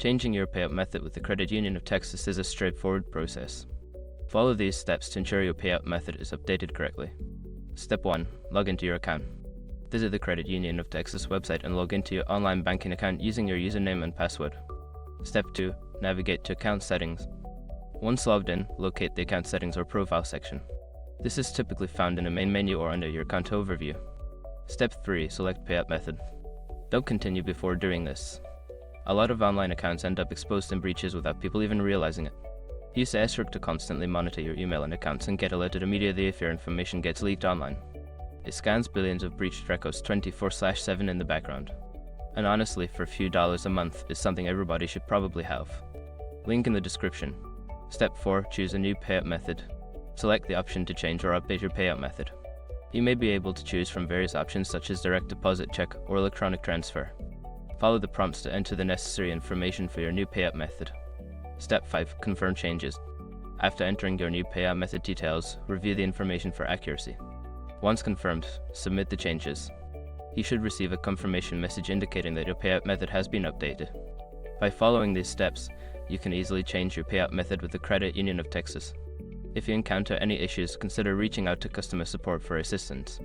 Changing your payout method with the Credit Union of Texas is a straightforward process. Follow these steps to ensure your payout method is updated correctly. Step 1. Log into your account. Visit the Credit Union of Texas website and log into your online banking account using your username and password. Step 2. Navigate to Account Settings. Once logged in, locate the Account Settings or Profile section. This is typically found in the main menu or under your account overview. Step 3. Select Payout Method. Don't continue before doing this. A lot of online accounts end up exposed in breaches without people even realizing it. Use Asterisk to constantly monitor your email and accounts and get alerted immediately if your information gets leaked online. It scans billions of breached records 24/7 in the background. And honestly, for a few dollars a month is something everybody should probably have. Link in the description. Step 4. Choose a new payout method. Select the option to change or update your payout method. You may be able to choose from various options such as direct deposit, check, or electronic transfer. Follow the prompts to enter the necessary information for your new payout method. Step 5. Confirm changes. After entering your new payout method details, review the information for accuracy. Once confirmed, submit the changes. You should receive a confirmation message indicating that your payout method has been updated. By following these steps, you can easily change your payout method with the Credit Union of Texas. If you encounter any issues, consider reaching out to customer support for assistance.